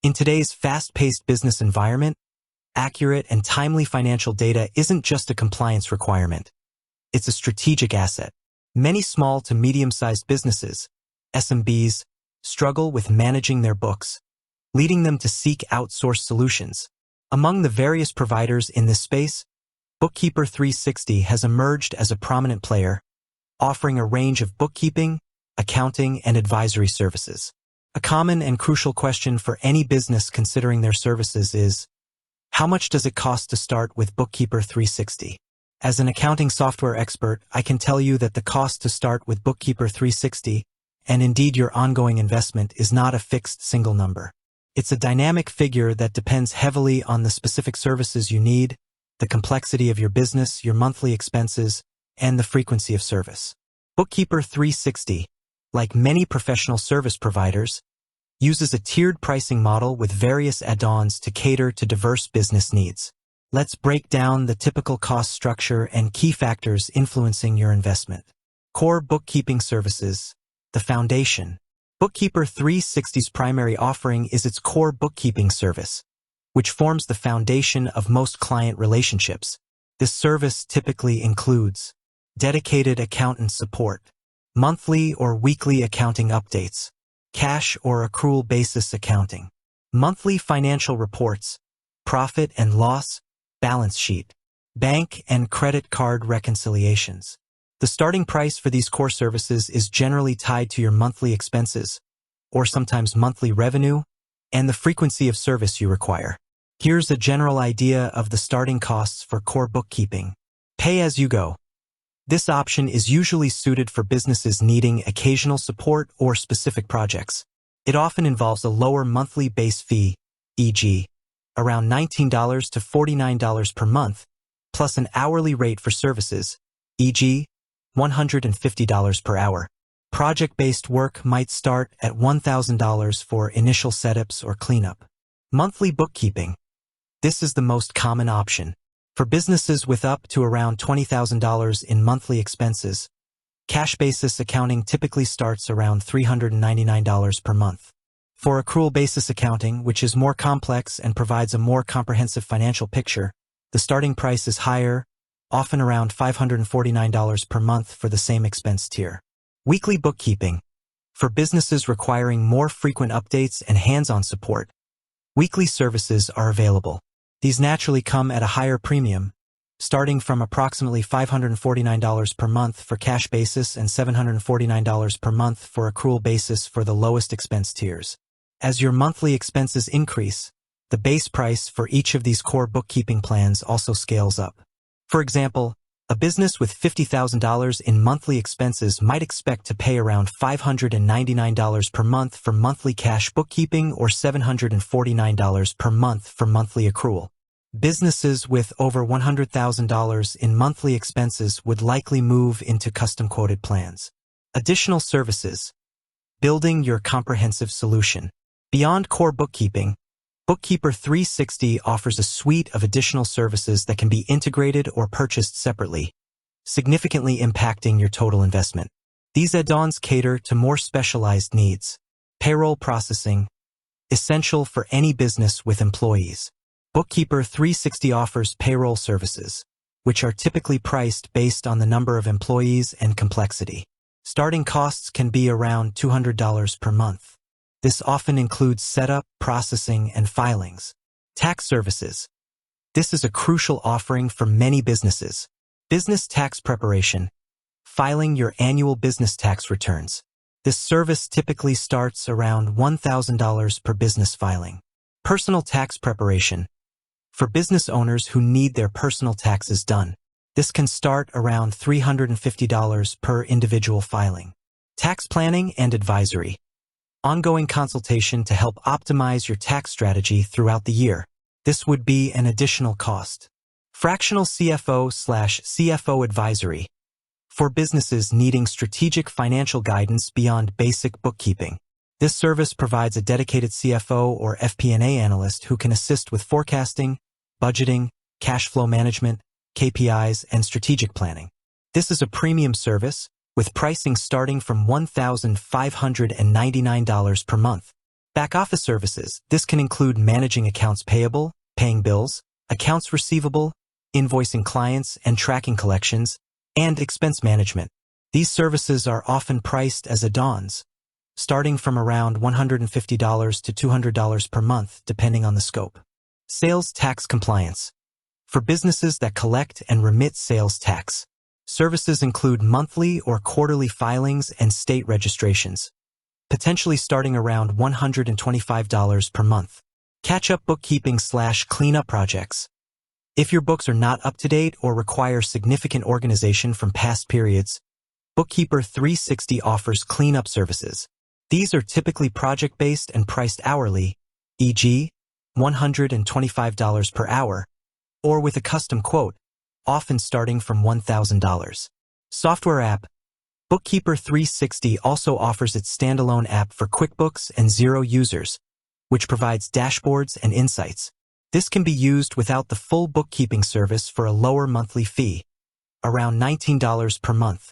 In today's fast-paced business environment, accurate and timely financial data isn't just a compliance requirement. It's a strategic asset. Many small to medium-sized businesses, SMBs, struggle with managing their books, leading them to seek outsourced solutions. Among the various providers in this space, Bookkeeper 360 has emerged as a prominent player, offering a range of bookkeeping, accounting, and advisory services. A common and crucial question for any business considering their services is, how much does it cost to start with Bookkeeper 360? As an accounting software expert, I can tell you that the cost to start with Bookkeeper 360, and indeed your ongoing investment, is not a fixed single number. It's a dynamic figure that depends heavily on the specific services you need, the complexity of your business, your monthly expenses, and the frequency of service. Bookkeeper 360, like many professional service providers, uses a tiered pricing model with various add-ons to cater to diverse business needs. Let's break down the typical cost structure and key factors influencing your investment. Core bookkeeping services, the foundation. Bookkeeper 360's primary offering is its core bookkeeping service, which forms the foundation of most client relationships. This service typically includes dedicated accountant support, monthly or weekly accounting updates, cash or accrual basis accounting, monthly financial reports, profit and loss, balance sheet, bank and credit card reconciliations. The starting price for these core services is generally tied to your monthly expenses, or sometimes monthly revenue, and the frequency of service you require. Here's a general idea of the starting costs for core bookkeeping. Pay as you go. This option is usually suited for businesses needing occasional support or specific projects. It often involves a lower monthly base fee, e.g., around $19 to $49 per month, plus an hourly rate for services, e.g., $150 per hour. Project-based work might start at $1,000 for initial setups or cleanup. Monthly bookkeeping. This is the most common option. For businesses with up to around $20,000 in monthly expenses, cash basis accounting typically starts around $399 per month. For accrual basis accounting, which is more complex and provides a more comprehensive financial picture, the starting price is higher, often around $549 per month for the same expense tier. Weekly bookkeeping. For businesses requiring more frequent updates and hands-on support, weekly services are available. These naturally come at a higher premium, starting from approximately $549 per month for cash basis and $749 per month for accrual basis for the lowest expense tiers. As your monthly expenses increase, the base price for each of these core bookkeeping plans also scales up. For example, a business with $50,000 in monthly expenses might expect to pay around $599 per month for monthly cash bookkeeping or $749 per month for monthly accrual. Businesses with over $100,000 in monthly expenses would likely move into custom-quoted plans. Additional services. Building your comprehensive solution. Beyond core bookkeeping, Bookkeeper 360 offers a suite of additional services that can be integrated or purchased separately, significantly impacting your total investment. These add-ons cater to more specialized needs. Payroll processing, essential for any business with employees. Bookkeeper 360 offers payroll services, which are typically priced based on the number of employees and complexity. Starting costs can be around $200 per month. This often includes setup, processing, and filings. Tax services. This is a crucial offering for many businesses. Business tax preparation. Filing your annual business tax returns. This service typically starts around $1,000 per business filing. Personal tax preparation. For business owners who need their personal taxes done, this can start around $350 per individual filing. Tax planning and advisory. Ongoing consultation to help optimize your tax strategy throughout the year. This would be an additional cost. Fractional CFO/CFO advisory. For businesses needing strategic financial guidance beyond basic bookkeeping. This service provides a dedicated CFO or FP&A analyst who can assist with forecasting, budgeting, cash flow management, KPIs, and strategic planning. This is a premium service, with pricing starting from $1,599 per month. Back-office services. This can include managing accounts payable, paying bills, accounts receivable, invoicing clients and tracking collections, and expense management. These services are often priced as add-ons, starting from around $150 to $200 per month, depending on the scope. Sales tax compliance. For businesses that collect and remit sales tax, services include monthly or quarterly filings and state registrations, potentially starting around $125 per month. Catch-up bookkeeping/cleanup projects. If your books are not up to date or require significant organization from past periods, Bookkeeper 360 offers cleanup services. These are typically project-based and priced hourly, e.g., $125 per hour, or with a custom quote, often starting from $1,000. Software app. Bookkeeper 360 also offers its standalone app for QuickBooks and Xero users, which provides dashboards and insights. This can be used without the full bookkeeping service for a lower monthly fee, around $19 per month.